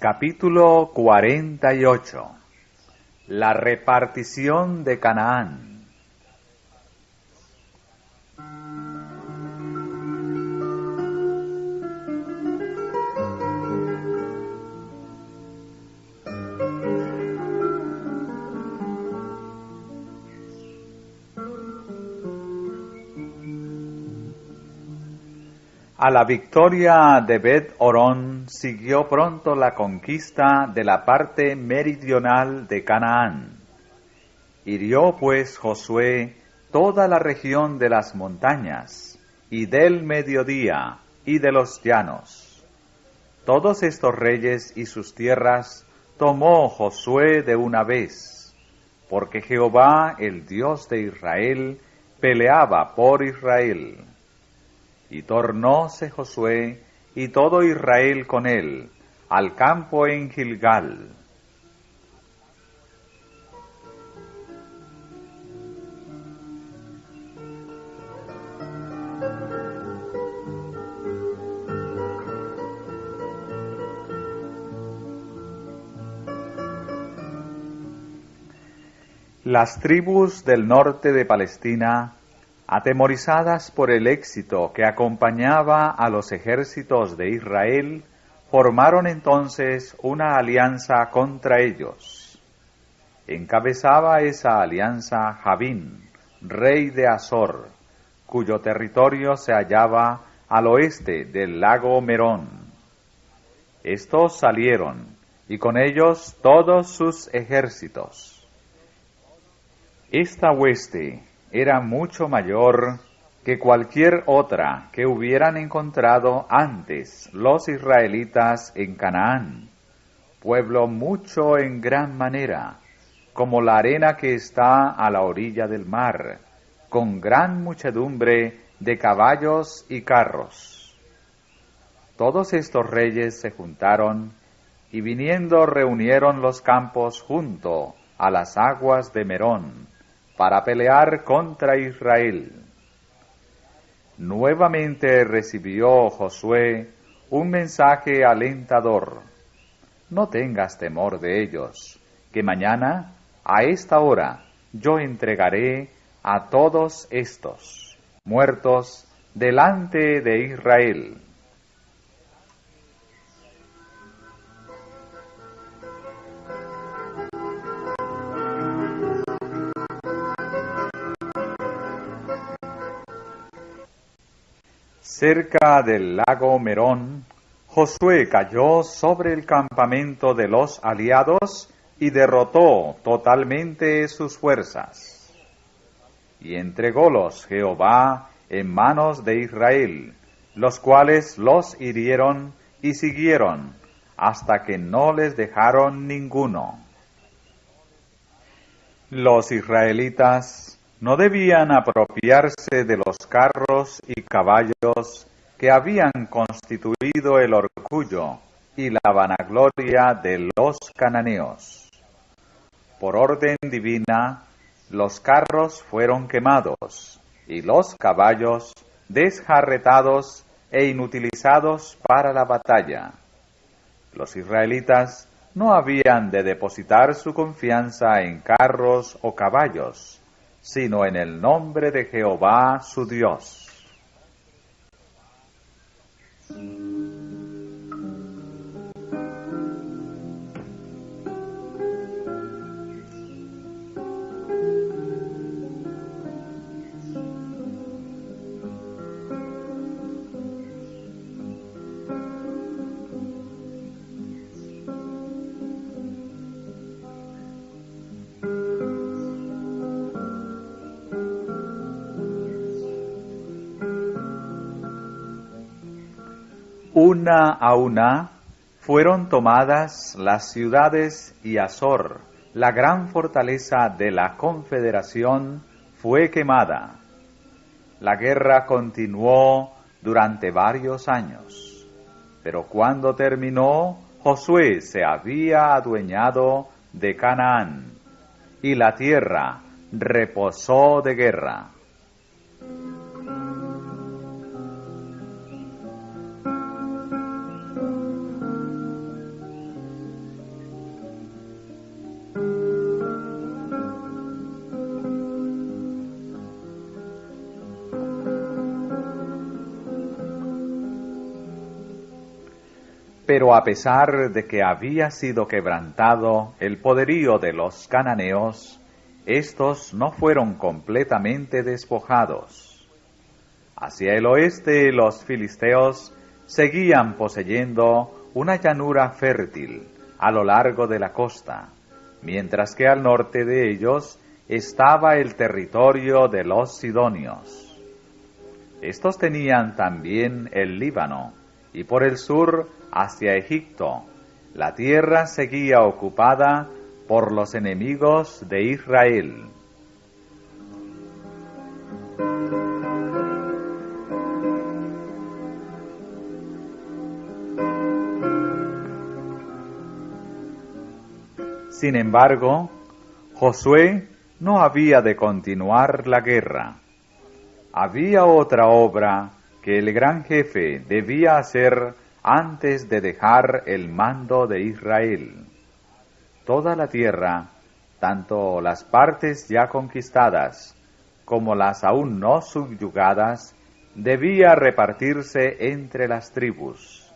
Capítulo 48. La repartición de Canaán. A la victoria de Bet-Horón siguió pronto la conquista de la parte meridional de Canaán. Hirió pues Josué toda la región de las montañas, y del mediodía, y de los llanos. Todos estos reyes y sus tierras tomó Josué de una vez, porque Jehová, el Dios de Israel, peleaba por Israel. Y tornóse Josué y todo Israel con él al campo en Gilgal. Las tribus del norte de Palestina, atemorizadas por el éxito que acompañaba a los ejércitos de Israel, formaron entonces una alianza contra ellos. Encabezaba esa alianza Javín, rey de Azor, cuyo territorio se hallaba al oeste del lago Merón. Estos salieron, y con ellos todos sus ejércitos. Esta hueste era mucho mayor que cualquier otra que hubieran encontrado antes los israelitas en Canaán, pueblo mucho en gran manera, como la arena que está a la orilla del mar, con gran muchedumbre de caballos y carros. Todos estos reyes se juntaron, y viniendo reunieron los campos junto a las aguas de Merón, para pelear contra Israel. Nuevamente recibió Josué un mensaje alentador: no tengas temor de ellos, que mañana, a esta hora, yo entregaré a todos estos muertos delante de Israel. Cerca del lago Merón, Josué cayó sobre el campamento de los aliados y derrotó totalmente sus fuerzas. Y entrególos Jehová en manos de Israel, los cuales los hirieron y siguieron, hasta que no les dejaron ninguno. Los israelitas no debían apropiarse de los carros y caballos que habían constituido el orgullo y la vanagloria de los cananeos. Por orden divina, los carros fueron quemados y los caballos desjarretados e inutilizados para la batalla. Los israelitas no habían de depositar su confianza en carros o caballos, sino en el nombre de Jehová su Dios. Una a una fueron tomadas las ciudades y Azor, la gran fortaleza de la confederación, fue quemada. La guerra continuó durante varios años, pero cuando terminó, Josué se había adueñado de Canaán, y la tierra reposó de guerra. Pero a pesar de que había sido quebrantado el poderío de los cananeos, estos no fueron completamente despojados. Hacia el oeste los filisteos seguían poseyendo una llanura fértil a lo largo de la costa, mientras que al norte de ellos estaba el territorio de los sidonios. Estos tenían también el Líbano, y por el sur hacia Egipto, la tierra seguía ocupada por los enemigos de Israel. Sin embargo, Josué no había de continuar la guerra. Había otra obra que el gran jefe debía hacer antes de dejar el mando de Israel. Toda la tierra, tanto las partes ya conquistadas como las aún no subyugadas, debía repartirse entre las tribus,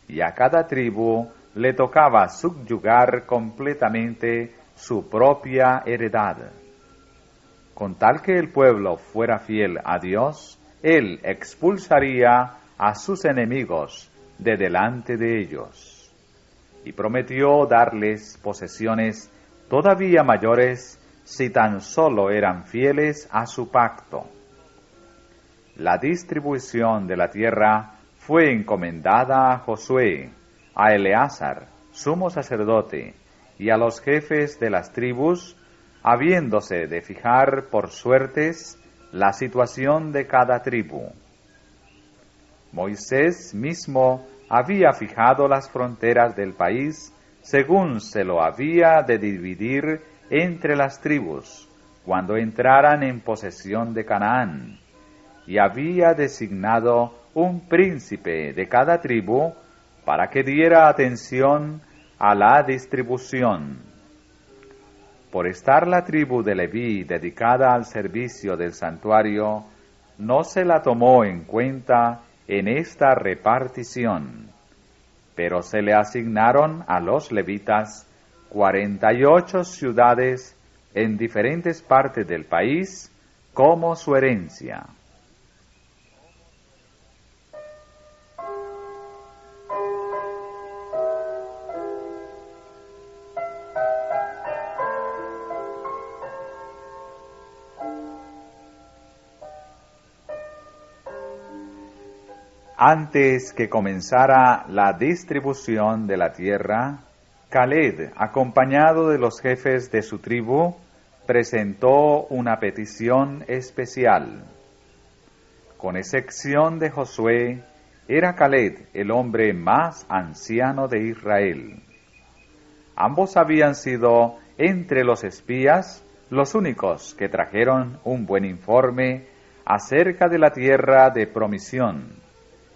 y a cada tribu le tocaba subyugar completamente su propia heredad. Con tal que el pueblo fuera fiel a Dios, Él expulsaría a sus enemigos de delante de ellos, y prometió darles posesiones todavía mayores si tan solo eran fieles a su pacto. La distribución de la tierra fue encomendada a Josué, a Eleazar, sumo sacerdote, y a los jefes de las tribus, habiéndose de fijar por suertes la situación de cada tribu. Moisés mismo había fijado las fronteras del país según se lo había de dividir entre las tribus cuando entraran en posesión de Canaán, y había designado un príncipe de cada tribu para que diera atención a la distribución. Por estar la tribu de Leví dedicada al servicio del santuario, no se la tomó en cuenta en esta repartición, pero se le asignaron a los levitas 48 ciudades en diferentes partes del país como su herencia. Antes que comenzara la distribución de la tierra, Caleb, acompañado de los jefes de su tribu, presentó una petición especial. Con excepción de Josué, era Caleb el hombre más anciano de Israel. Ambos habían sido, entre los espías, los únicos que trajeron un buen informe acerca de la tierra de promisión,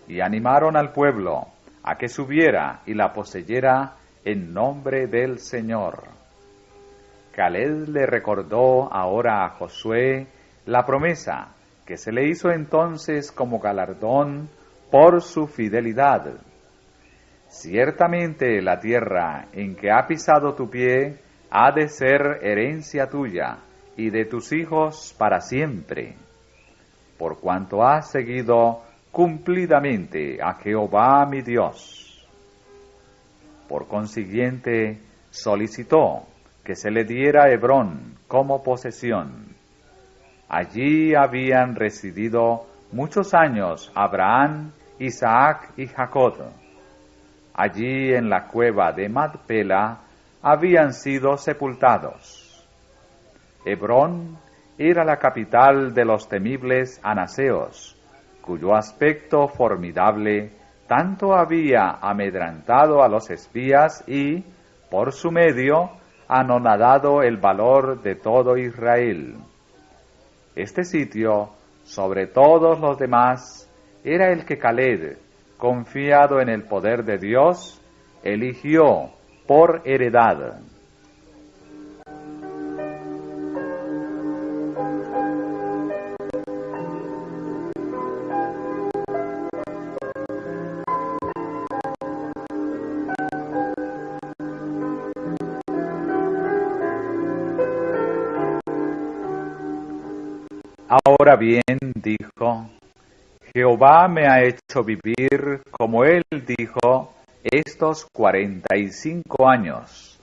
y animaron al pueblo a que subiera y la poseyera en nombre del Señor. Caleb le recordó ahora a Josué la promesa que se le hizo entonces como galardón por su fidelidad. Ciertamente la tierra en que ha pisado tu pie ha de ser herencia tuya y de tus hijos para siempre, por cuanto has seguido cumplidamente a Jehová mi Dios. Por consiguiente, solicitó que se le diera Hebrón como posesión. Allí habían residido muchos años Abraham, Isaac y Jacob. Allí en la cueva de Macpela habían sido sepultados. Hebrón era la capital de los temibles anaseos, cuyo aspecto formidable tanto había amedrantado a los espías y, por su medio, anonadado el valor de todo Israel. Este sitio, sobre todos los demás, era el que Caleb, confiado en el poder de Dios, eligió por heredad. Ahora bien, dijo, Jehová me ha hecho vivir, como él dijo, estos 45 años,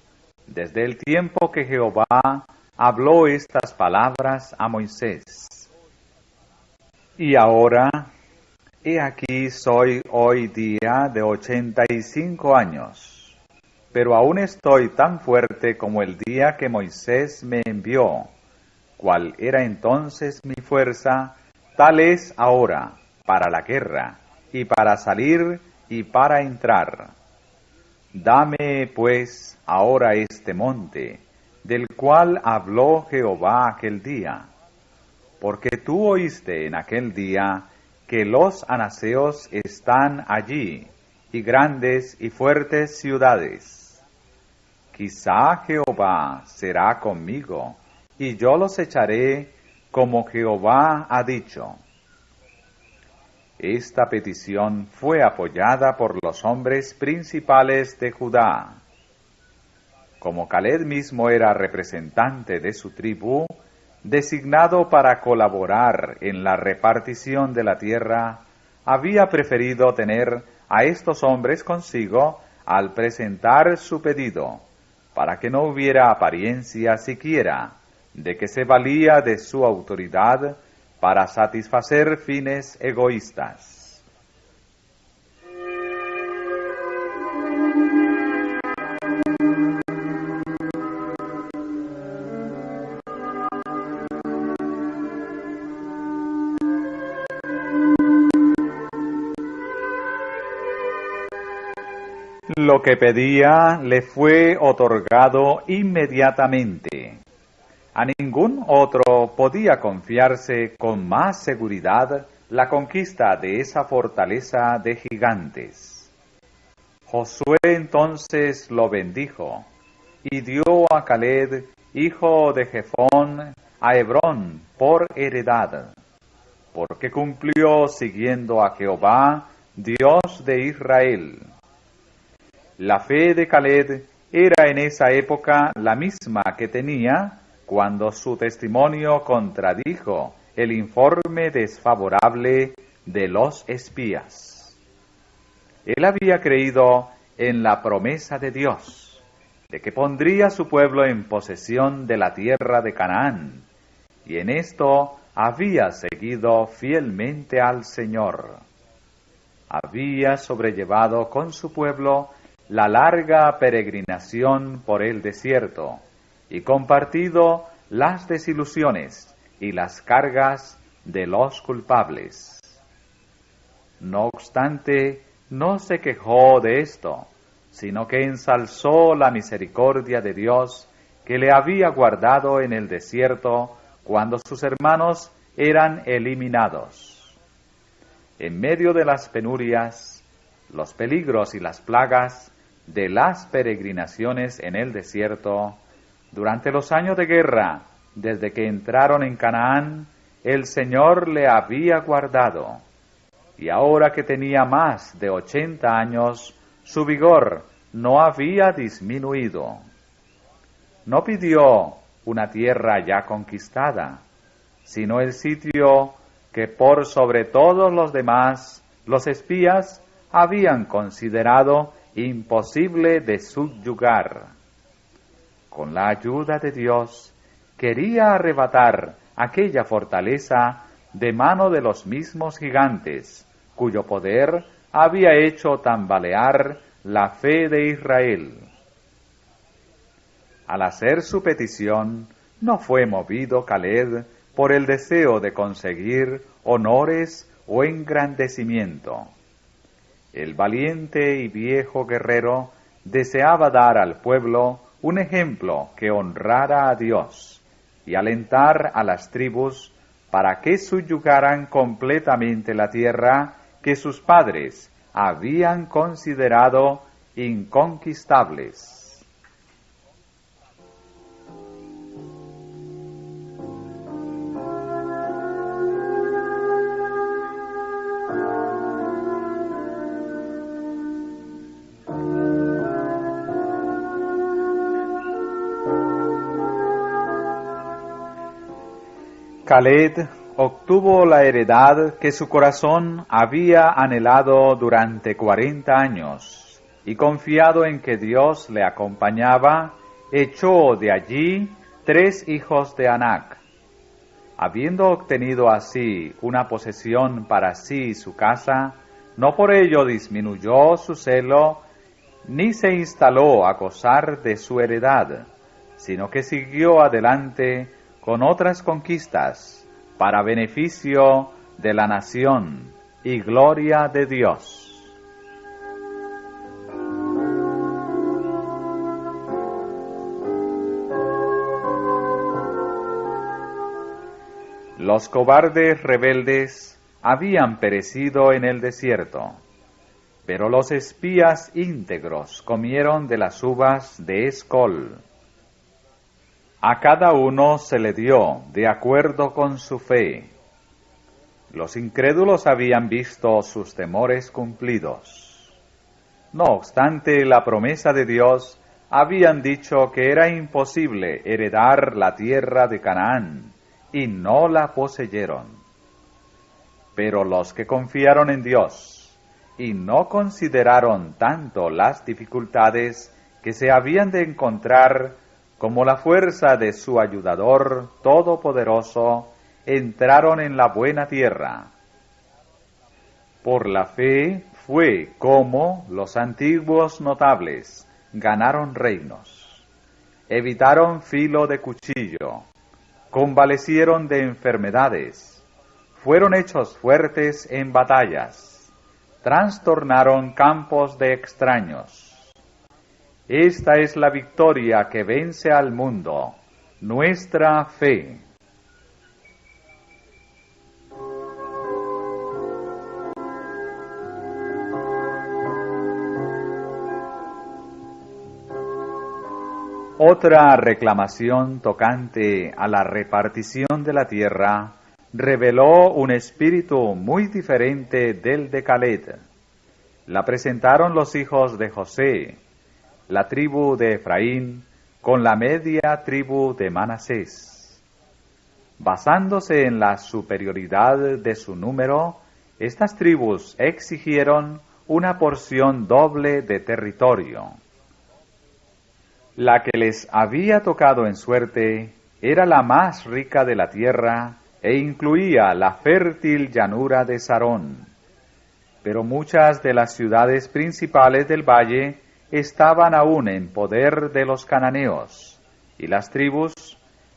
desde el tiempo que Jehová habló estas palabras a Moisés. Y ahora, he aquí soy hoy día de 85 años, pero aún estoy tan fuerte como el día que Moisés me envió. Cual era entonces mi fuerza, tal es ahora para la guerra, y para salir y para entrar. Dame pues ahora este monte, del cual habló Jehová aquel día, porque tú oíste en aquel día que los anaseos están allí, y grandes y fuertes ciudades. Quizá Jehová será conmigo, y yo los echaré como Jehová ha dicho. Esta petición fue apoyada por los hombres principales de Judá. Como Caleb mismo era representante de su tribu, designado para colaborar en la repartición de la tierra, había preferido tener a estos hombres consigo al presentar su pedido, para que no hubiera apariencia siquiera de que se valía de su autoridad para satisfacer fines egoístas. Lo que pedía le fue otorgado inmediatamente. A ningún otro podía confiarse con más seguridad la conquista de esa fortaleza de gigantes. Josué entonces lo bendijo y dio a Caleb, hijo de Jefón, a Hebrón por heredad, porque cumplió siguiendo a Jehová, Dios de Israel. La fe de Caleb era en esa época la misma que tenía cuando su testimonio contradijo el informe desfavorable de los espías. Él había creído en la promesa de Dios, de que pondría a su pueblo en posesión de la tierra de Canaán, y en esto había seguido fielmente al Señor. Había sobrellevado con su pueblo la larga peregrinación por el desierto, y compartido las desilusiones y las cargas de los culpables. No obstante, no se quejó de esto, sino que ensalzó la misericordia de Dios que le había guardado en el desierto cuando sus hermanos eran eliminados. En medio de las penurias, los peligros y las plagas de las peregrinaciones en el desierto, durante los años de guerra, desde que entraron en Canaán, el Señor le había guardado, y ahora que tenía más de 80 años, su vigor no había disminuido. No pidió una tierra ya conquistada, sino el sitio que por sobre todos los demás los espías habían considerado imposible de subyugar. Con la ayuda de Dios, quería arrebatar aquella fortaleza de mano de los mismos gigantes, cuyo poder había hecho tambalear la fe de Israel. Al hacer su petición, no fue movido Caleb por el deseo de conseguir honores o engrandecimiento. El valiente y viejo guerrero deseaba dar al pueblo un ejemplo que honrara a Dios y alentar a las tribus para que subyugaran completamente la tierra que sus padres habían considerado inconquistables. Caleb obtuvo la heredad que su corazón había anhelado durante 40 años, y confiado en que Dios le acompañaba, echó de allí 3 hijos de Anac. Habiendo obtenido así una posesión para sí y su casa, no por ello disminuyó su celo, ni se instaló a gozar de su heredad, sino que siguió adelante con otras conquistas, para beneficio de la nación y gloria de Dios. Los cobardes rebeldes habían perecido en el desierto, pero los espías íntegros comieron de las uvas de Escol. A cada uno se le dio de acuerdo con su fe. Los incrédulos habían visto sus temores cumplidos. No obstante la promesa de Dios, habían dicho que era imposible heredar la tierra de Canaán, y no la poseyeron. Pero los que confiaron en Dios y no consideraron tanto las dificultades que se habían de encontrar como la fuerza de su ayudador todopoderoso, entraron en la buena tierra. Por la fe fue como los antiguos notables ganaron reinos, evitaron filo de cuchillo, convalecieron de enfermedades, fueron hechos fuertes en batallas, trastornaron campos de extraños. Esta es la victoria que vence al mundo, nuestra fe. Otra reclamación tocante a la repartición de la tierra reveló un espíritu muy diferente del de Caleb. La presentaron los hijos de José, la tribu de Efraín, con la media tribu de Manasés. Basándose en la superioridad de su número, estas tribus exigieron una porción doble de territorio. La que les había tocado en suerte era la más rica de la tierra e incluía la fértil llanura de Sarón. Pero muchas de las ciudades principales del valle estaban aún en poder de los cananeos, y las tribus,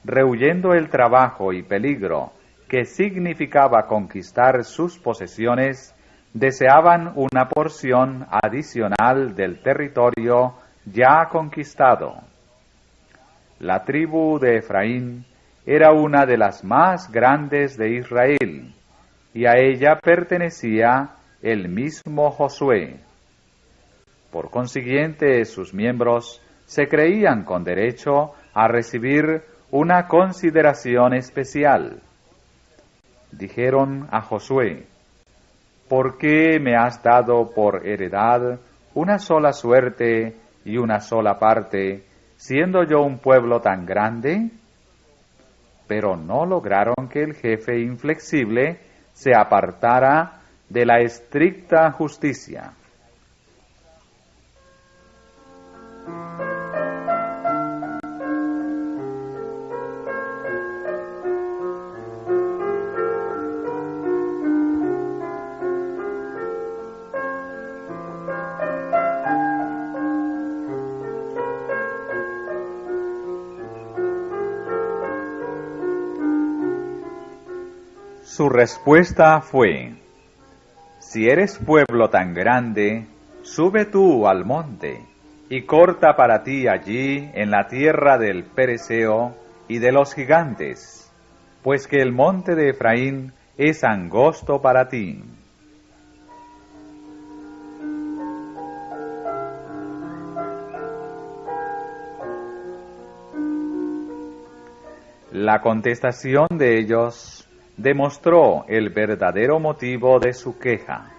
rehuyendo el trabajo y peligro que significaba conquistar sus posesiones, deseaban una porción adicional del territorio ya conquistado. La tribu de Efraín era una de las más grandes de Israel, y a ella pertenecía el mismo Josué. Por consiguiente, sus miembros se creían con derecho a recibir una consideración especial. Dijeron a Josué: ¿por qué me has dado por heredad una sola suerte y una sola parte, siendo yo un pueblo tan grande? Pero no lograron que el jefe inflexible se apartara de la estricta justicia. Su respuesta fue: si eres pueblo tan grande, sube tú al monte, y corta para ti allí en la tierra del Pereseo y de los gigantes, pues que el monte de Efraín es angosto para ti. La contestación de ellos demostró el verdadero motivo de su queja.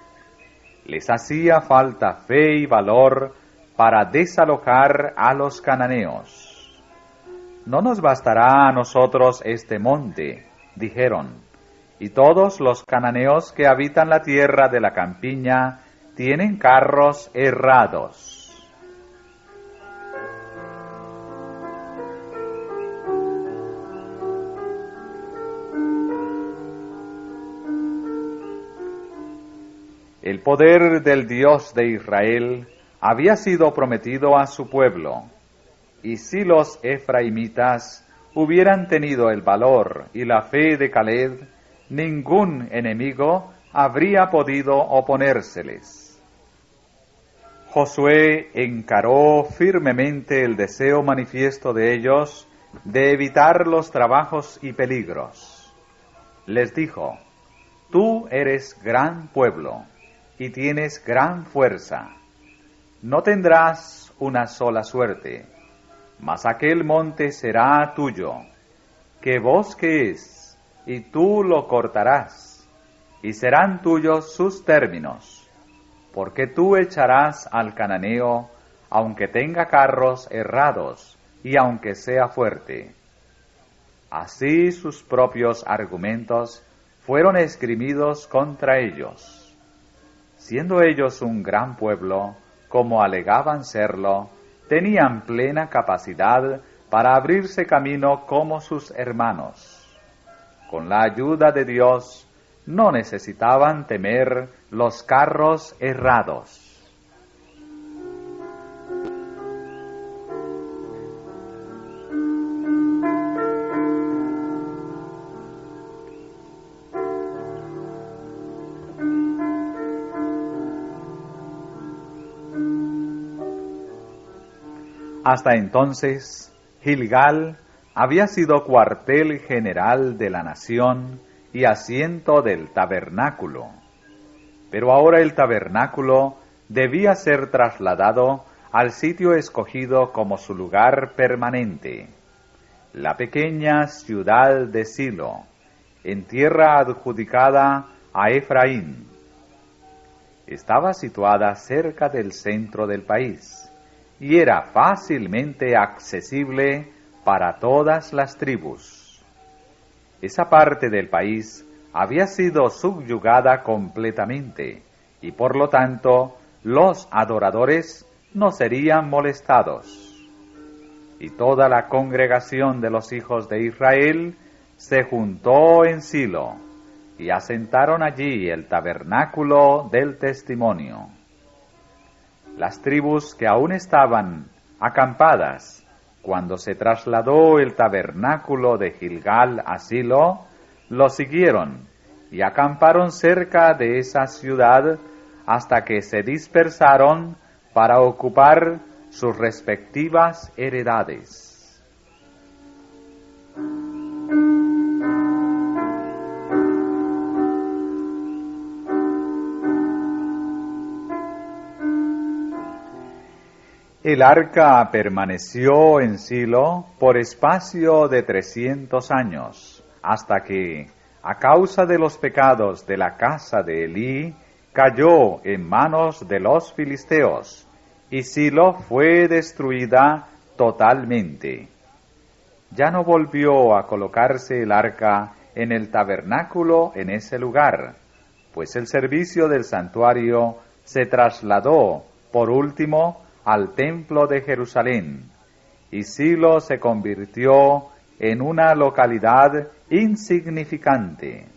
Les hacía falta fe y valor para desalojar a los cananeos. No nos bastará a nosotros este monte, dijeron, y todos los cananeos que habitan la tierra de la campiña tienen carros herrados. El poder del Dios de Israel había sido prometido a su pueblo, y si los efraimitas hubieran tenido el valor y la fe de Caleb, ningún enemigo habría podido oponérseles. Josué encaró firmemente el deseo manifiesto de ellos de evitar los trabajos y peligros. Les dijo: tú eres gran pueblo y tienes gran fuerza. No tendrás una sola suerte, mas aquel monte será tuyo, que bosque es, y tú lo cortarás, y serán tuyos sus términos, porque tú echarás al cananeo, aunque tenga carros herrados, y aunque sea fuerte. Así sus propios argumentos fueron esgrimidos contra ellos. Siendo ellos un gran pueblo, como alegaban serlo, tenían plena capacidad para abrirse camino como sus hermanos. Con la ayuda de Dios, no necesitaban temer los carros herrados. Hasta entonces, Gilgal había sido cuartel general de la nación y asiento del tabernáculo. Pero ahora el tabernáculo debía ser trasladado al sitio escogido como su lugar permanente, la pequeña ciudad de Silo, en tierra adjudicada a Efraín. Estaba situada cerca del centro del país y era fácilmente accesible para todas las tribus. Esa parte del país había sido subyugada completamente, y por lo tanto los adoradores no serían molestados. Y toda la congregación de los hijos de Israel se juntó en Silo, y asentaron allí el tabernáculo del testimonio. Las tribus que aún estaban acampadas cuando se trasladó el tabernáculo de Gilgal a Silo, lo siguieron y acamparon cerca de esa ciudad hasta que se dispersaron para ocupar sus respectivas heredades. El arca permaneció en Silo por espacio de 300 años, hasta que, a causa de los pecados de la casa de Elí, cayó en manos de los filisteos, y Silo fue destruida totalmente. Ya no volvió a colocarse el arca en el tabernáculo en ese lugar, pues el servicio del santuario se trasladó, por último, al templo de Jerusalén, y Silo se convirtió en una localidad insignificante.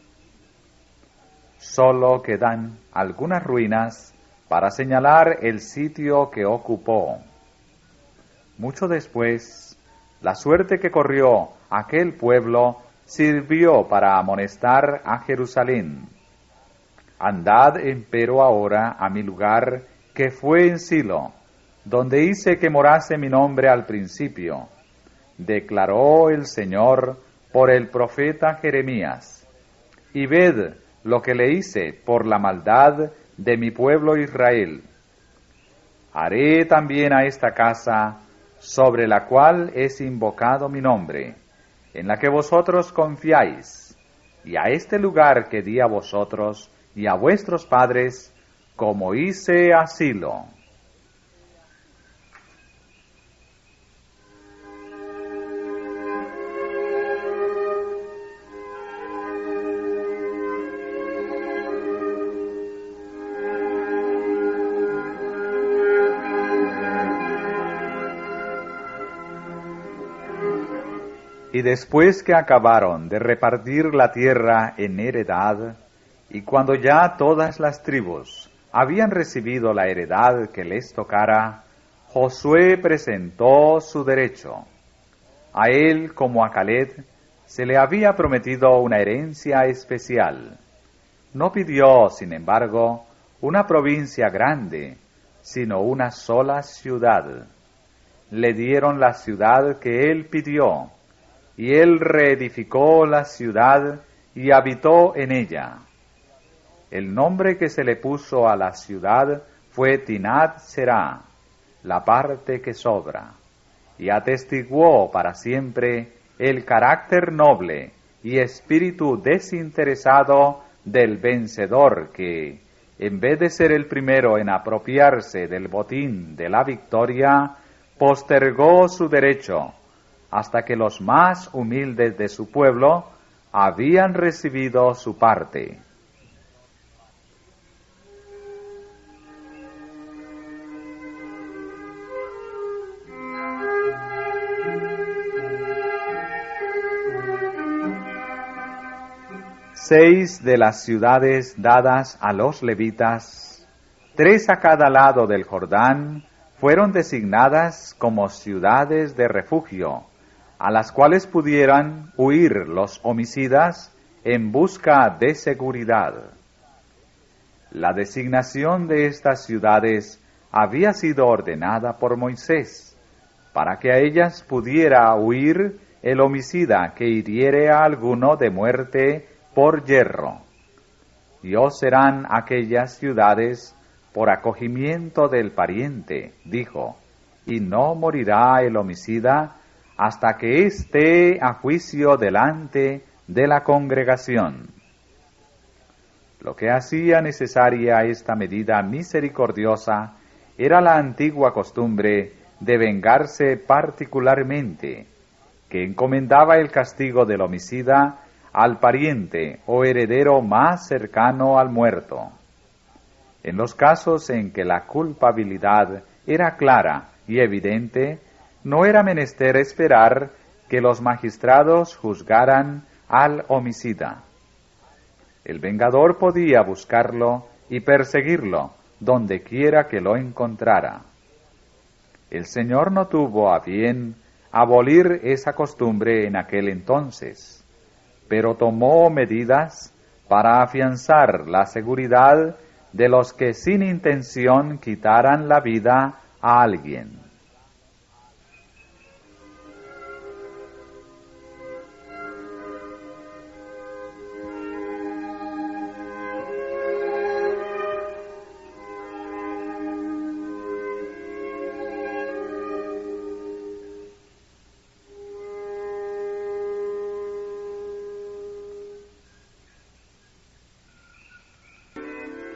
Solo quedan algunas ruinas para señalar el sitio que ocupó. Mucho después, la suerte que corrió aquel pueblo sirvió para amonestar a Jerusalén. Andad empero ahora a mi lugar que fue en Silo, donde hice que morase mi nombre al principio, declaró el Señor por el profeta Jeremías, y ved lo que le hice por la maldad de mi pueblo Israel. Haré también a esta casa, sobre la cual es invocado mi nombre, en la que vosotros confiáis, y a este lugar que di a vosotros y a vuestros padres, como hice a Silo. Y después que acabaron de repartir la tierra en heredad, y cuando ya todas las tribus habían recibido la heredad que les tocara, Josué presentó su derecho. A él, como a Caleb, se le había prometido una herencia especial. No pidió, sin embargo, una provincia grande, sino una sola ciudad. Le dieron la ciudad que él pidió, y él reedificó la ciudad y habitó en ella. El nombre que se le puso a la ciudad fue Tinat Será, la parte que sobra, y atestiguó para siempre el carácter noble y espíritu desinteresado del vencedor que, en vez de ser el primero en apropiarse del botín de la victoria, postergó su derecho hasta que los más humildes de su pueblo habían recibido su parte. Seis de las ciudades dadas a los levitas, 3 a cada lado del Jordán, fueron designadas como ciudades de refugio, a las cuales pudieran huir los homicidas en busca de seguridad. La designación de estas ciudades había sido ordenada por Moisés, para que a ellas pudiera huir el homicida que hiriere a alguno de muerte por yerro. Y os serán aquellas ciudades por acogimiento del pariente, dijo, y no morirá el homicida hasta que esté a juicio delante de la congregación. Lo que hacía necesaria esta medida misericordiosa era la antigua costumbre de vengarse particularmente, que encomendaba el castigo del homicida al pariente o heredero más cercano al muerto. En los casos en que la culpabilidad era clara y evidente, no era menester esperar que los magistrados juzgaran al homicida. El vengador podía buscarlo y perseguirlo donde quiera que lo encontrara. El Señor no tuvo a bien abolir esa costumbre en aquel entonces, pero tomó medidas para afianzar la seguridad de los que sin intención quitaran la vida a alguien.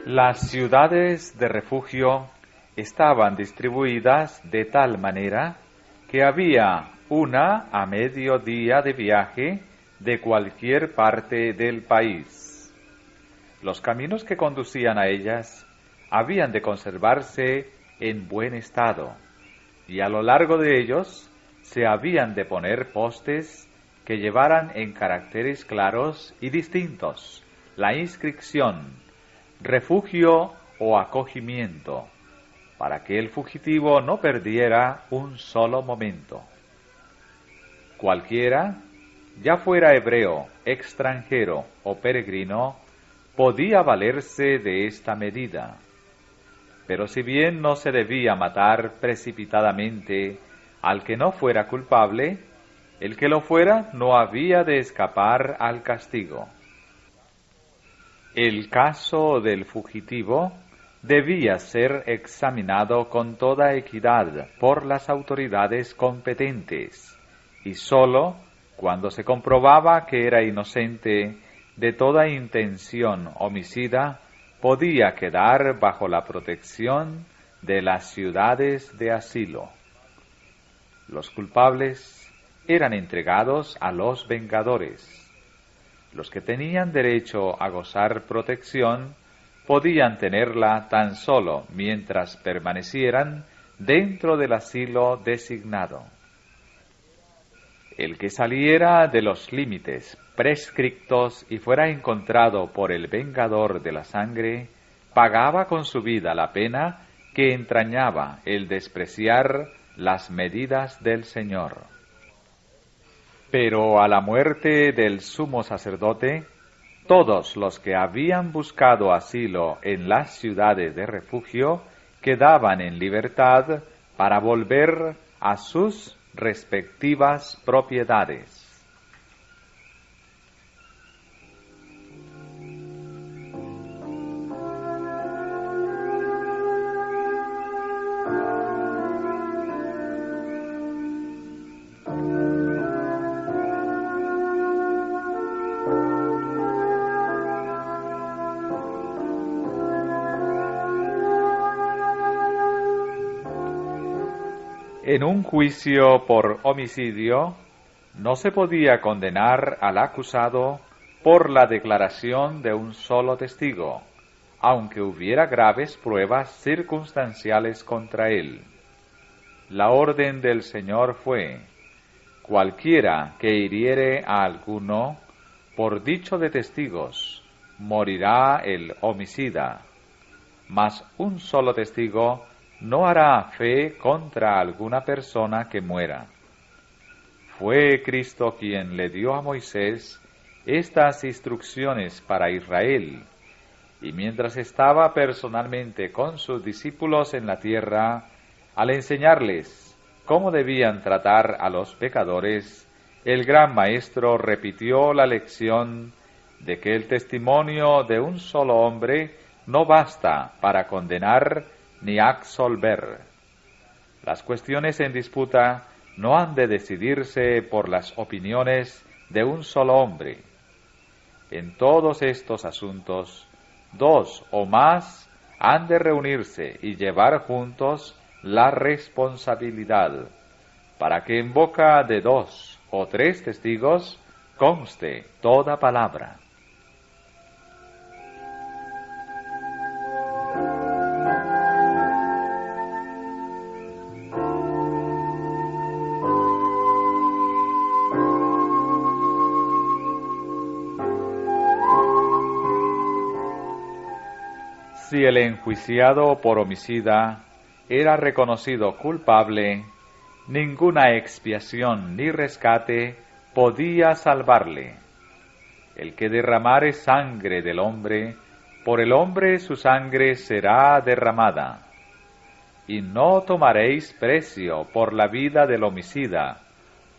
Las ciudades de refugio estaban distribuidas de tal manera que había una a medio día de viaje de cualquier parte del país. Los caminos que conducían a ellas habían de conservarse en buen estado, y a lo largo de ellos se habían de poner postes que llevaran en caracteres claros y distintos la inscripción refugio o acogimiento, para que el fugitivo no perdiera un solo momento. Cualquiera, ya fuera hebreo, extranjero o peregrino, podía valerse de esta medida. Pero si bien no se debía matar precipitadamente al que no fuera culpable, el que lo fuera no había de escapar al castigo. El caso del fugitivo debía ser examinado con toda equidad por las autoridades competentes, y sólo cuando se comprobaba que era inocente de toda intención homicida, podía quedar bajo la protección de las ciudades de asilo. Los culpables eran entregados a los vengadores. Los que tenían derecho a gozar protección podían tenerla tan solo mientras permanecieran dentro del asilo designado. El que saliera de los límites prescriptos y fuera encontrado por el vengador de la sangre, pagaba con su vida la pena que entrañaba el despreciar las medidas del Señor. Pero a la muerte del sumo sacerdote, todos los que habían buscado asilo en las ciudades de refugio quedaban en libertad para volver a sus respectivas propiedades. En un juicio por homicidio, no se podía condenar al acusado por la declaración de un solo testigo, aunque hubiera graves pruebas circunstanciales contra él. La orden del Señor fue: cualquiera que hiriere a alguno, por dicho de testigos, morirá el homicida, mas un solo testigo no hará fe contra alguna persona que muera. Fue Cristo quien le dio a Moisés estas instrucciones para Israel, y mientras estaba personalmente con sus discípulos en la tierra, al enseñarles cómo debían tratar a los pecadores, el gran Maestro repitió la lección de que el testimonio de un solo hombre no basta para condenar ni absolver. Las cuestiones en disputa no han de decidirse por las opiniones de un solo hombre. En todos estos asuntos, dos o más han de reunirse y llevar juntos la responsabilidad, para que en boca de dos o tres testigos conste toda palabra. Si el enjuiciado por homicida era reconocido culpable, ninguna expiación ni rescate podía salvarle. El que derramare sangre del hombre, por el hombre su sangre será derramada. Y no tomaréis precio por la vida del homicida,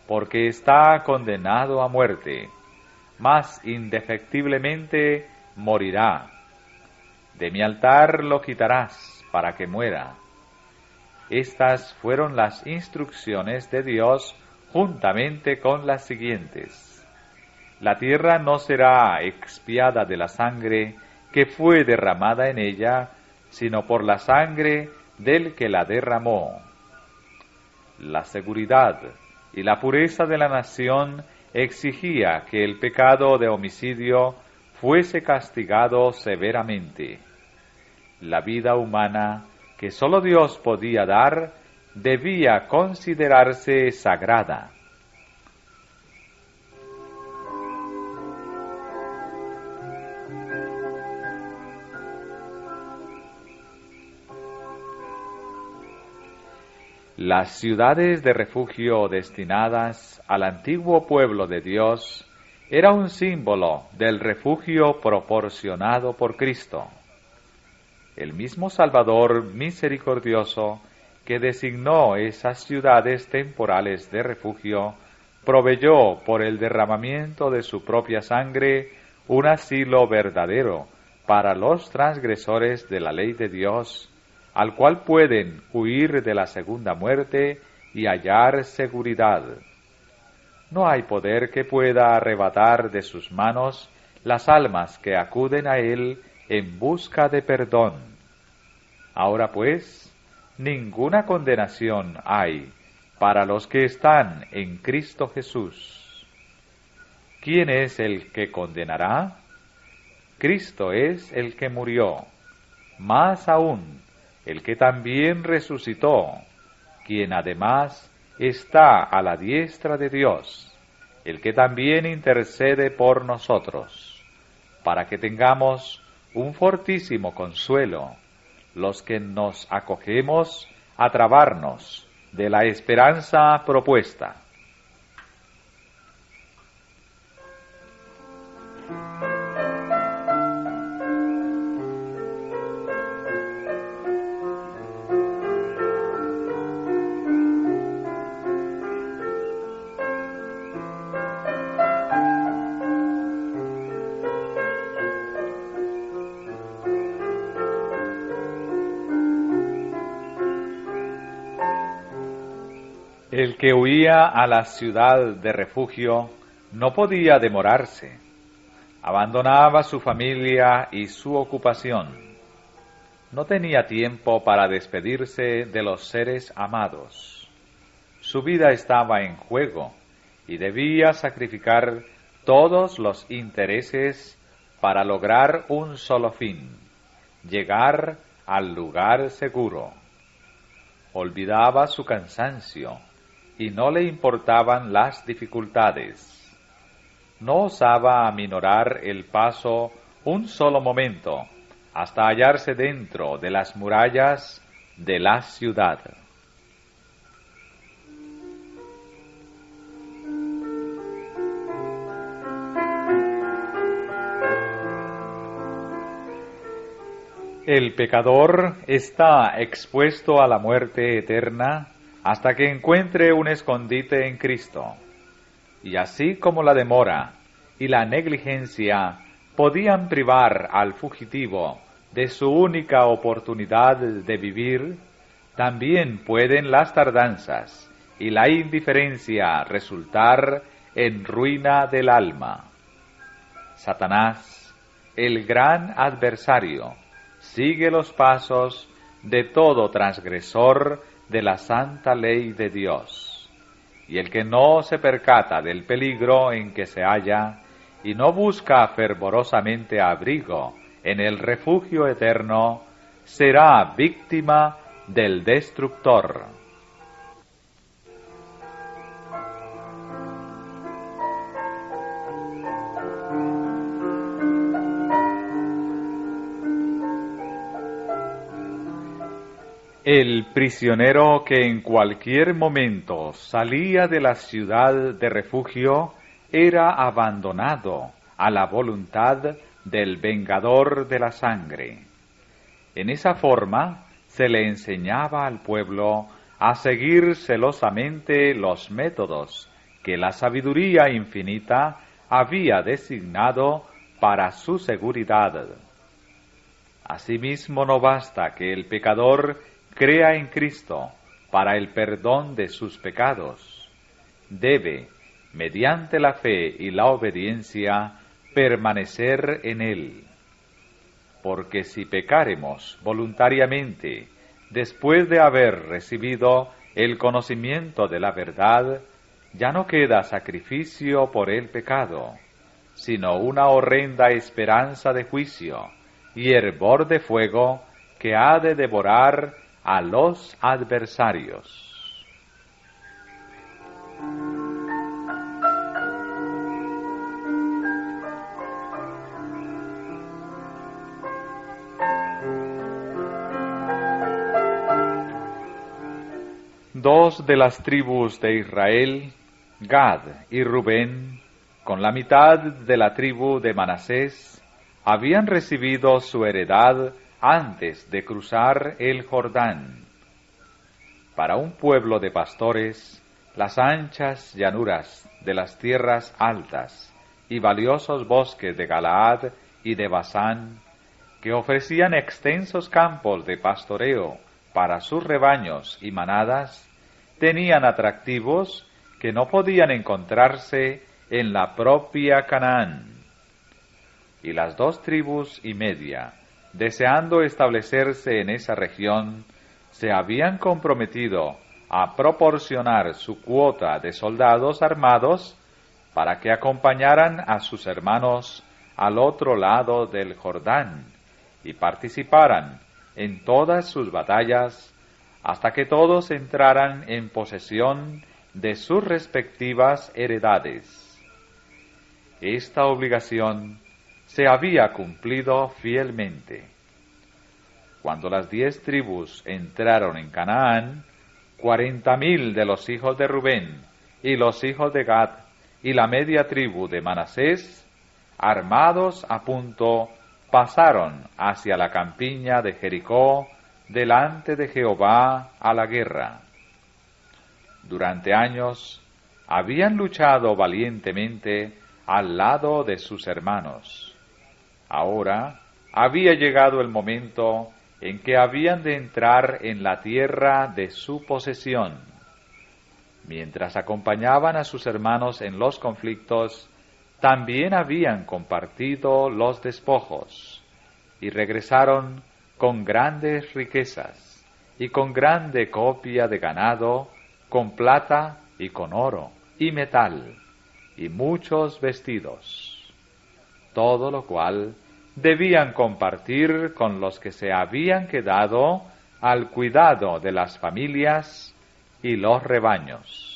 porque está condenado a muerte, mas indefectiblemente morirá. De mi altar lo quitarás para que muera. Estas fueron las instrucciones de Dios juntamente con las siguientes: la tierra no será expiada de la sangre que fue derramada en ella, sino por la sangre del que la derramó. La seguridad y la pureza de la nación exigía que el pecado de homicidio fuese castigado severamente. La vida humana que sólo Dios podía dar debía considerarse sagrada. Las ciudades de refugio destinadas al antiguo pueblo de Dios era un símbolo del refugio proporcionado por Cristo. El mismo Salvador misericordioso que designó esas ciudades temporales de refugio, proveyó por el derramamiento de su propia sangre un asilo verdadero para los transgresores de la ley de Dios, al cual pueden huir de la segunda muerte y hallar seguridad. No hay poder que pueda arrebatar de sus manos las almas que acuden a Él en busca de perdón. Ahora pues, ninguna condenación hay para los que están en Cristo Jesús. ¿Quién es el que condenará? Cristo es el que murió, más aún, el que también resucitó, quien además está a la diestra de Dios, el que también intercede por nosotros, para que tengamos un fortísimo consuelo, los que nos acogemos a trabarnos de la esperanza propuesta. El que huía a la ciudad de refugio no podía demorarse. Abandonaba su familia y su ocupación. No tenía tiempo para despedirse de los seres amados. Su vida estaba en juego y debía sacrificar todos los intereses para lograr un solo fin: llegar al lugar seguro. Olvidaba su cansancio y no le importaban las dificultades. No osaba aminorar el paso un solo momento hasta hallarse dentro de las murallas de la ciudad. El pecador está expuesto a la muerte eterna hasta que encuentre un escondite en Cristo. Y así como la demora y la negligencia podían privar al fugitivo de su única oportunidad de vivir, también pueden las tardanzas y la indiferencia resultar en ruina del alma. Satanás, el gran adversario, sigue los pasos de todo transgresor de la santa ley de Dios, y el que no se percata del peligro en que se halla y no busca fervorosamente abrigo en el refugio eterno, será víctima del destructor. El prisionero que en cualquier momento salía de la ciudad de refugio era abandonado a la voluntad del vengador de la sangre. En esa forma se le enseñaba al pueblo a seguir celosamente los métodos que la sabiduría infinita había designado para su seguridad. Asimismo, no basta que el pecador crea en Cristo para el perdón de sus pecados. Debe, mediante la fe y la obediencia, permanecer en Él. Porque si pecáremos voluntariamente, después de haber recibido el conocimiento de la verdad, ya no queda sacrificio por el pecado, sino una horrenda esperanza de juicio y hervor de fuego que ha de devorar a los adversarios. Dos de las tribus de Israel, Gad y Rubén, con la mitad de la tribu de Manasés, habían recibido su heredad antes de cruzar el Jordán. Para un pueblo de pastores, las anchas llanuras de las tierras altas y valiosos bosques de Galaad y de Basán, que ofrecían extensos campos de pastoreo para sus rebaños y manadas, tenían atractivos que no podían encontrarse en la propia Canaán. Y las dos tribus y media, deseando establecerse en esa región, se habían comprometido a proporcionar su cuota de soldados armados para que acompañaran a sus hermanos al otro lado del Jordán y participaran en todas sus batallas hasta que todos entraran en posesión de sus respectivas heredades. esta obligación se había cumplido fielmente. Cuando las 10 tribus entraron en Canaán, 40.000 de los hijos de Rubén y los hijos de Gad y la media tribu de Manasés, armados a punto, pasaron hacia la campiña de Jericó delante de Jehová a la guerra. Durante años habían luchado valientemente al lado de sus hermanos. Ahora había llegado el momento en que habían de entrar en la tierra de su posesión. Mientras acompañaban a sus hermanos en los conflictos, también habían compartido los despojos, y regresaron con grandes riquezas, y con grande copia de ganado, con plata y con oro, y metal, y muchos vestidos. Todo lo cual debían compartir con los que se habían quedado al cuidado de las familias y los rebaños.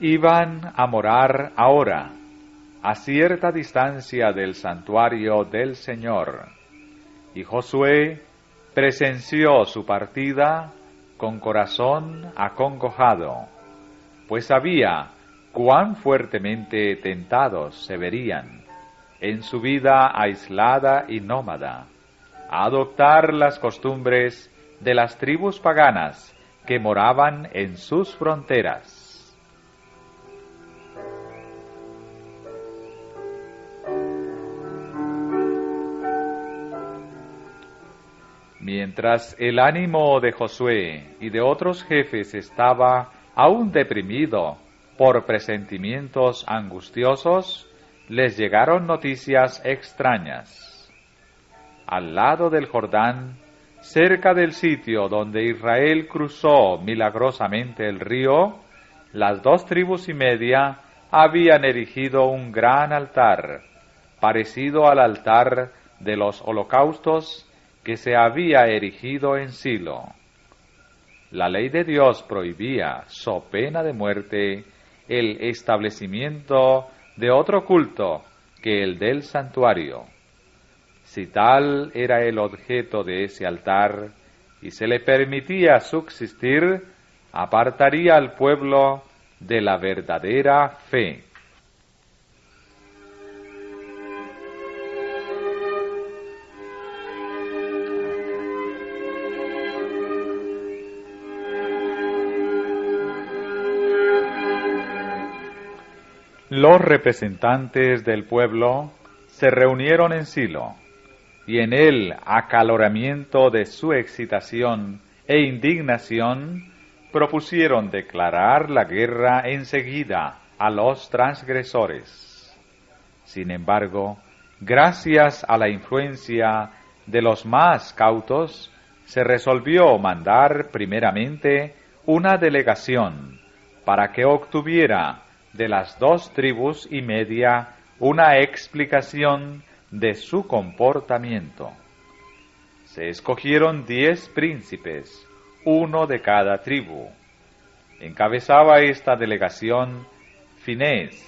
Iban a morar ahora, a cierta distancia del santuario del Señor, y Josué presenció su partida con corazón acongojado, pues sabía cuán fuertemente tentados se verían, en su vida aislada y nómada, a adoptar las costumbres de las tribus paganas que moraban en sus fronteras. Mientras el ánimo de Josué y de otros jefes estaba aún deprimido por presentimientos angustiosos, les llegaron noticias extrañas. Al lado del Jordán, cerca del sitio donde Israel cruzó milagrosamente el río, las 2 tribus y media habían erigido un gran altar, parecido al altar de los holocaustos que se había erigido en Silo. La ley de Dios prohibía, so pena de muerte, el establecimiento de otro culto que el del santuario. Si tal era el objeto de ese altar, y se le permitía subsistir, apartaría al pueblo de la verdadera fe. Los representantes del pueblo se reunieron en Silo, y en el acaloramiento de su excitación e indignación propusieron declarar la guerra enseguida a los transgresores. Sin embargo, gracias a la influencia de los más cautos, se resolvió mandar primeramente una delegación para que obtuviera de las 2 tribus y media una explicación de su comportamiento. Se escogieron 10 príncipes, uno de cada tribu. Encabezaba esta delegación Finés,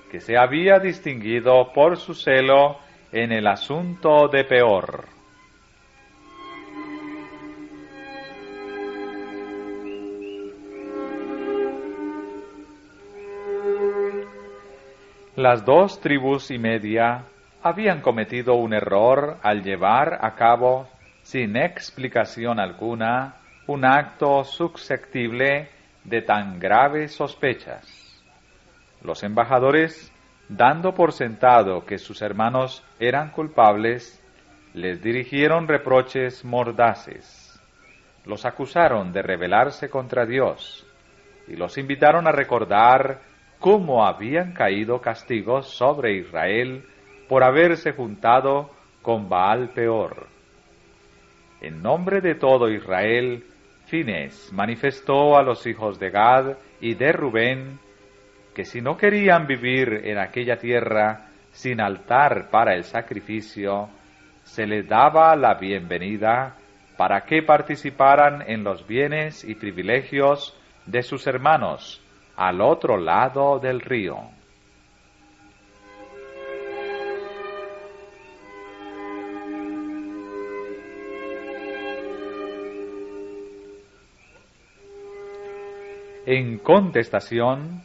que se había distinguido por su celo en el asunto de Peor. Las 2 tribus y media habían cometido un error al llevar a cabo, sin explicación alguna, un acto susceptible de tan graves sospechas. Los embajadores, dando por sentado que sus hermanos eran culpables, les dirigieron reproches mordaces. Los acusaron de rebelarse contra Dios y los invitaron a recordar cómo habían caído castigos sobre Israel por haberse juntado con Baal Peor. En nombre de todo Israel, fines manifestó a los hijos de Gad y de Rubén que si no querían vivir en aquella tierra sin altar para el sacrificio, se les daba la bienvenida para que participaran en los bienes y privilegios de sus hermanos al otro lado del río. En contestación,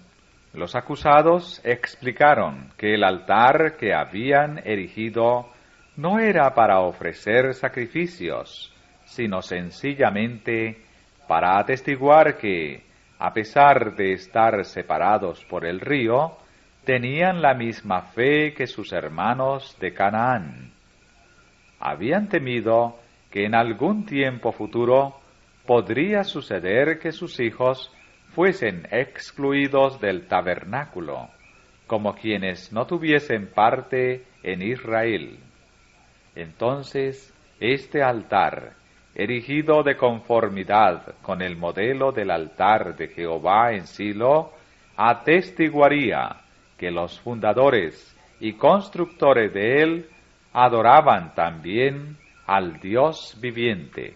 los acusados explicaron que el altar que habían erigido no era para ofrecer sacrificios, sino sencillamente para atestiguar que, a pesar de estar separados por el río, tenían la misma fe que sus hermanos de Canaán. Habían temido que en algún tiempo futuro podría suceder que sus hijos fuesen excluidos del tabernáculo, como quienes no tuviesen parte en Israel. Entonces, este altar, erigido de conformidad con el modelo del altar de Jehová en Silo, atestiguaría que los fundadores y constructores de él adoraban también al Dios viviente.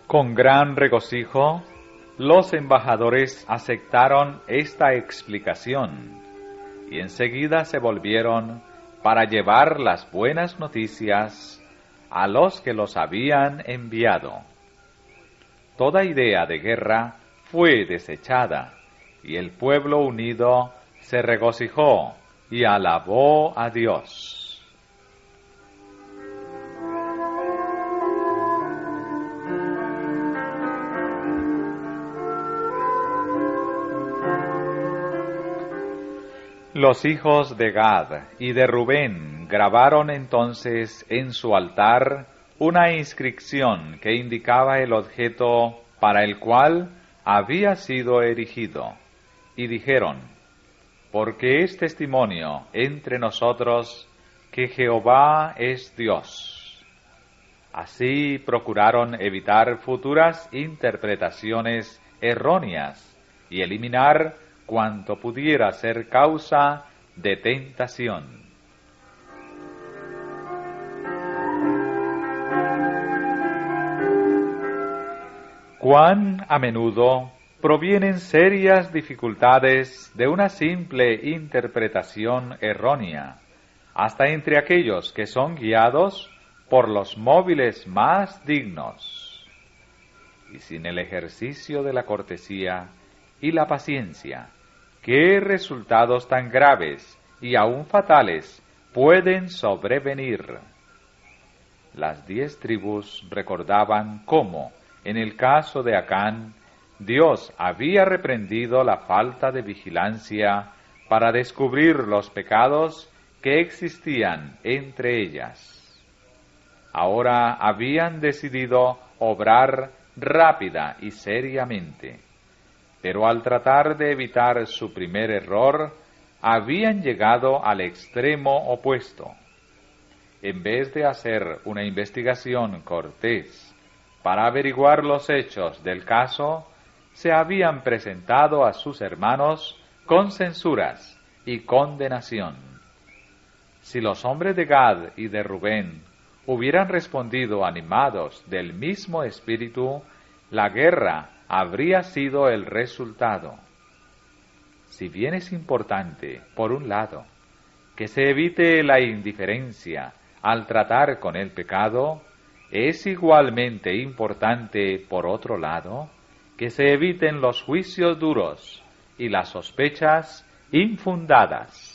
Con gran regocijo, los embajadores aceptaron esta explicación y enseguida se volvieron para llevar las buenas noticias a los que los habían enviado. Toda idea de guerra fue desechada y el pueblo unido se regocijó y alabó a Dios. Los hijos de Gad y de Rubén grabaron entonces en su altar una inscripción que indicaba el objeto para el cual había sido erigido, y dijeron: porque es testimonio entre nosotros que Jehová es Dios. Así procuraron evitar futuras interpretaciones erróneas y eliminar cuanto pudiera ser causa de tentación. Cuán a menudo provienen serias dificultades de una simple interpretación errónea, hasta entre aquellos que son guiados por los móviles más dignos. Y sin el ejercicio de la cortesía y la paciencia, ¿qué resultados tan graves y aún fatales pueden sobrevenir? Las 10 tribus recordaban cómo, en el caso de Acán, Dios había reprendido la falta de vigilancia para descubrir los pecados que existían entre ellas. Ahora habían decidido obrar rápida y seriamente, pero al tratar de evitar su primer error, habían llegado al extremo opuesto. En vez de hacer una investigación cortés para averiguar los hechos del caso, se habían presentado a sus hermanos con censuras y condenación. Si los hombres de Gad y de Rubén hubieran respondido animados del mismo espíritu, la guerra habría sido el resultado. Si bien es importante, por un lado, que se evite la indiferencia al tratar con el pecado, es igualmente importante, por otro lado, que se eviten los juicios duros y las sospechas infundadas.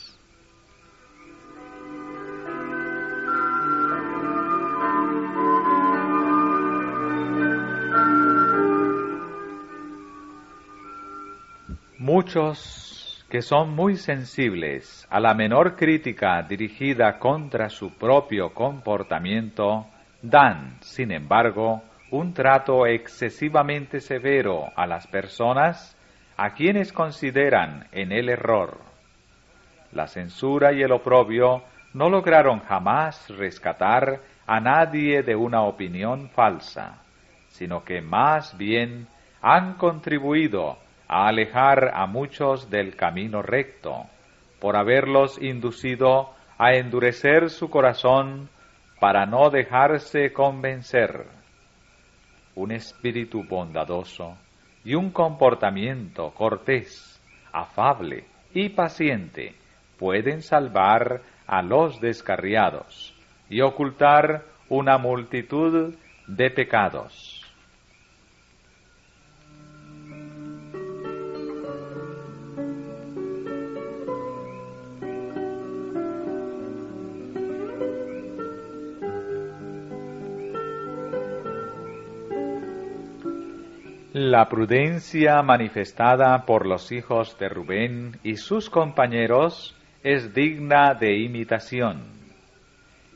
Muchos que son muy sensibles a la menor crítica dirigida contra su propio comportamiento, dan, sin embargo, un trato excesivamente severo a las personas a quienes consideran en el error. La censura y el oprobio no lograron jamás rescatar a nadie de una opinión falsa, sino que más bien han contribuido a alejar a muchos del camino recto, por haberlos inducido a endurecer su corazón para no dejarse convencer. Un espíritu bondadoso y un comportamiento cortés, afable y paciente pueden salvar a los descarriados y ocultar una multitud de pecados. La prudencia manifestada por los hijos de Rubén y sus compañeros es digna de imitación.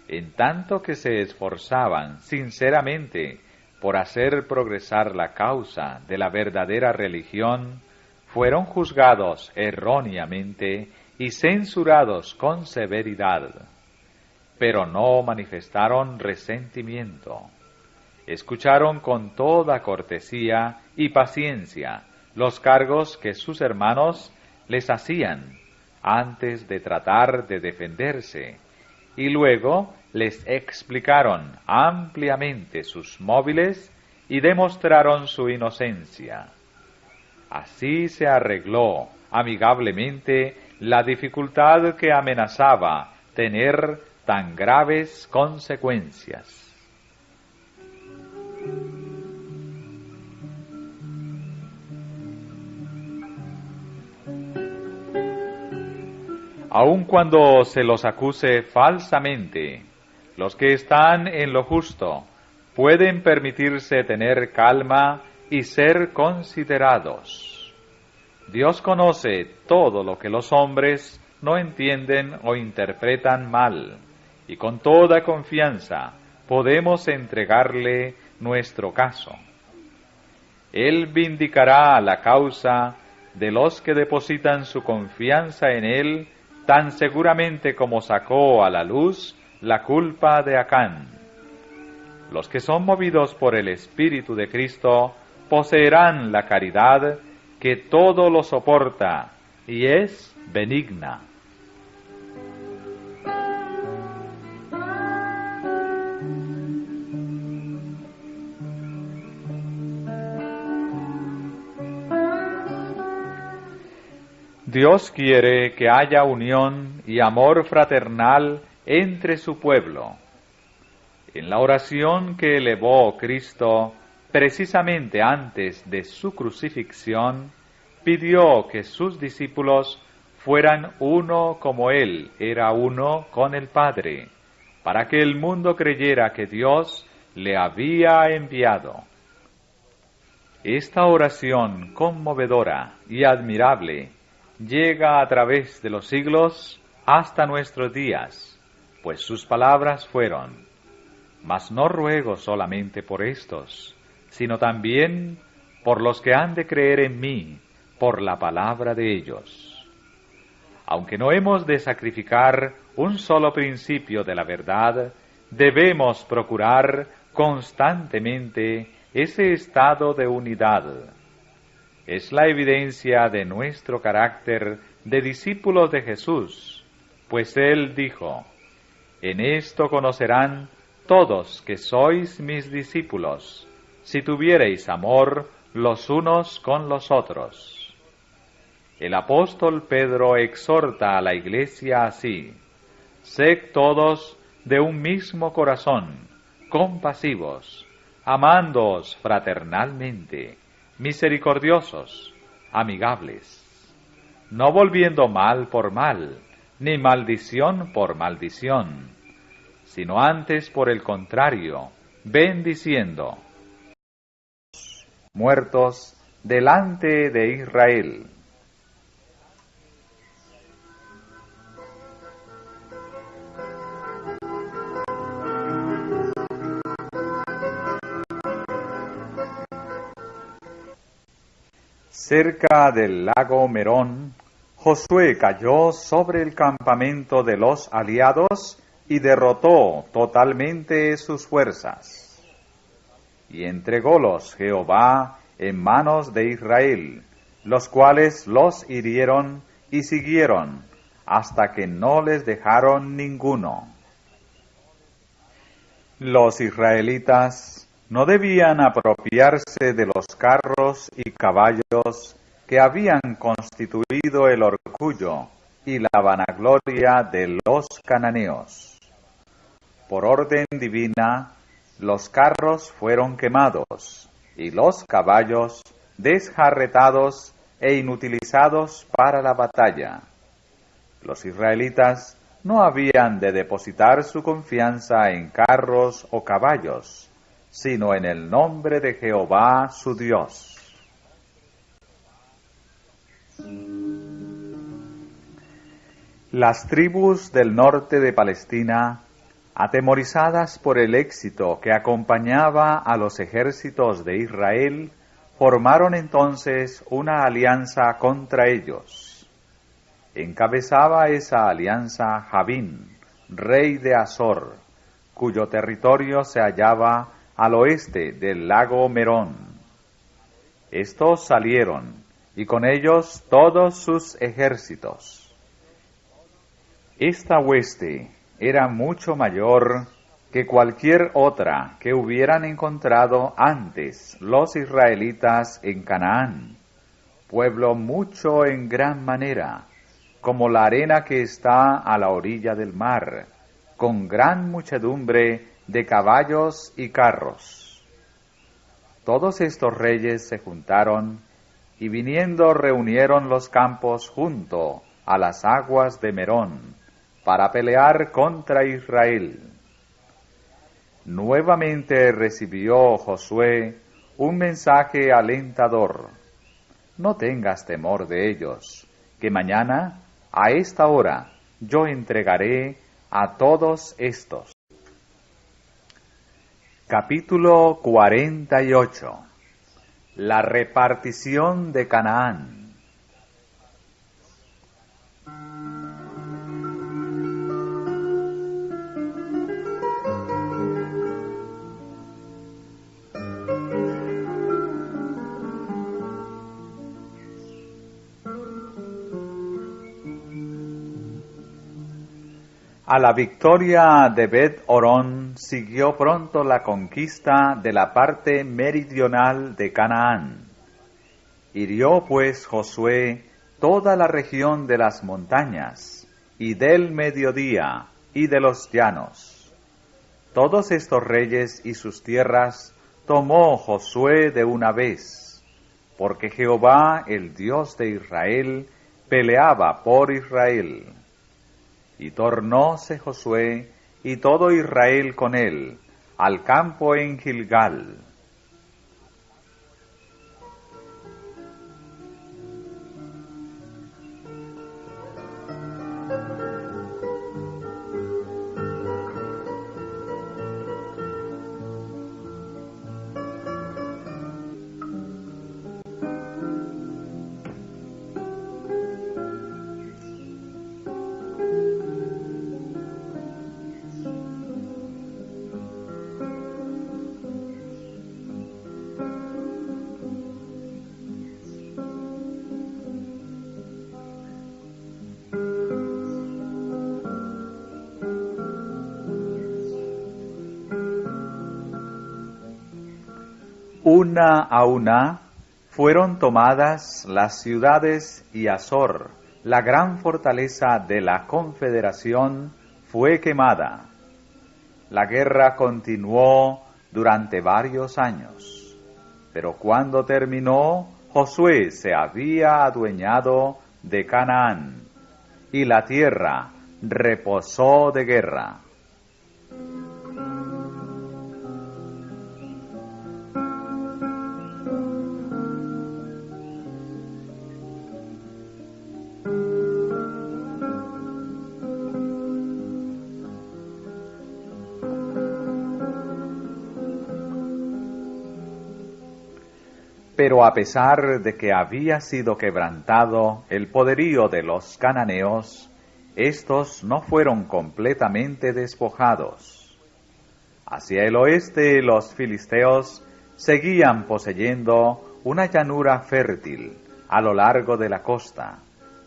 En tanto que se esforzaban sinceramente por hacer progresar la causa de la verdadera religión, fueron juzgados erróneamente y censurados con severidad, pero no manifestaron resentimiento. Escucharon con toda cortesía y paciencia los cargos que sus hermanos les hacían antes de tratar de defenderse, y luego les explicaron ampliamente sus móviles y demostraron su inocencia. Así se arregló amigablemente la dificultad que amenazaba tener tan graves consecuencias. Aun cuando se los acuse falsamente, los que están en lo justo pueden permitirse tener calma y ser considerados. Dios conoce todo lo que los hombres no entienden o interpretan mal, y con toda confianza podemos entregarle nuestro caso. Él vindicará la causa de los que depositan su confianza en Él, tan seguramente como sacó a la luz la culpa de Acán. Los que son movidos por el Espíritu de Cristo poseerán la caridad que todo lo soporta y es benigna. Dios quiere que haya unión y amor fraternal entre su pueblo. En la oración que elevó Cristo precisamente antes de su crucifixión, pidió que sus discípulos fueran uno como Él era uno con el Padre, para que el mundo creyera que Dios le había enviado. Esta oración conmovedora y admirable llega a través de los siglos hasta nuestros días, pues sus palabras fueron: mas no ruego solamente por estos, sino también por los que han de creer en mí, por la palabra de ellos. Aunque no hemos de sacrificar un solo principio de la verdad, debemos procurar constantemente ese estado de unidad. Es la evidencia de nuestro carácter de discípulos de Jesús, pues Él dijo: en esto conocerán todos que sois mis discípulos, si tuviereis amor los unos con los otros. El apóstol Pedro exhorta a la Iglesia así: sed todos de un mismo corazón, compasivos, amándoos fraternalmente, misericordiosos, amigables, no volviendo mal por mal, ni maldición por maldición, sino antes por el contrario, bendiciendo, muertos delante de Israel. Cerca del lago Merón, Josué cayó sobre el campamento de los aliados y derrotó totalmente sus fuerzas. Y entrególos Jehová en manos de Israel, los cuales los hirieron y siguieron, hasta que no les dejaron ninguno. Los israelitas no debían apropiarse de los carros y caballos que habían constituido el orgullo y la vanagloria de los cananeos. Por orden divina, los carros fueron quemados y los caballos desjarretados e inutilizados para la batalla. Los israelitas no habían de depositar su confianza en carros o caballos, sino en el nombre de Jehová su Dios. Las tribus del norte de Palestina, atemorizadas por el éxito que acompañaba a los ejércitos de Israel, formaron entonces una alianza contra ellos. Encabezaba esa alianza Jabín, rey de Azor, cuyo territorio se hallaba al oeste del lago Merón. Estos salieron, y con ellos todos sus ejércitos. Esta hueste era mucho mayor que cualquier otra que hubieran encontrado antes los israelitas en Canaán, pueblo mucho en gran manera, como la arena que está a la orilla del mar, con gran muchedumbre de caballos y carros. Todos estos reyes se juntaron, y viniendo reunieron los campos junto a las aguas de Merón, para pelear contra Israel. Nuevamente recibió Josué un mensaje alentador: no tengas temor de ellos, que mañana, a esta hora, yo entregaré a todos estos. Capítulo 48. La repartición de Canaán. A la victoria de Bet-Orón siguió pronto la conquista de la parte meridional de Canaán. Hirió pues Josué toda la región de las montañas, y del mediodía, y de los llanos. Todos estos reyes y sus tierras tomó Josué de una vez, porque Jehová, el Dios de Israel, peleaba por Israel. Y tornóse Josué y todo Israel con él al campo en Gilgal. Una a una fueron tomadas las ciudades y Azor, la gran fortaleza de la confederación, fue quemada. La guerra continuó durante varios años, pero cuando terminó, Josué se había adueñado de Canaán, y la tierra reposó de guerra. Pero a pesar de que había sido quebrantado el poderío de los cananeos, estos no fueron completamente despojados. Hacia el oeste los filisteos seguían poseyendo una llanura fértil a lo largo de la costa,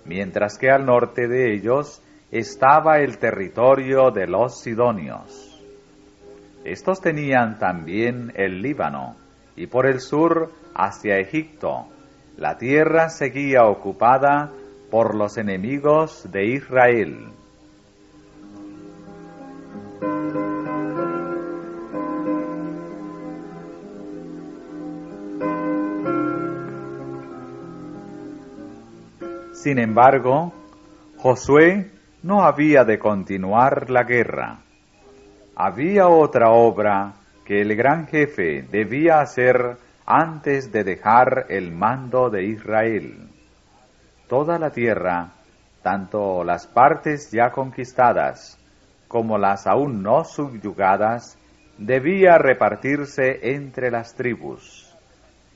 mientras que al norte de ellos estaba el territorio de los sidonios. Estos tenían también el Líbano, y por el sur hacia Egipto, la tierra seguía ocupada por los enemigos de Israel. Sin embargo, Josué no había de continuar la guerra. Había otra obra que el gran jefe debía hacer antes de dejar el mando de Israel. Toda la tierra, tanto las partes ya conquistadas como las aún no subyugadas, debía repartirse entre las tribus,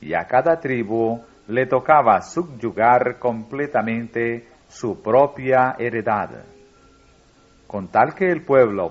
y a cada tribu le tocaba subyugar completamente su propia heredad, con tal que el pueblo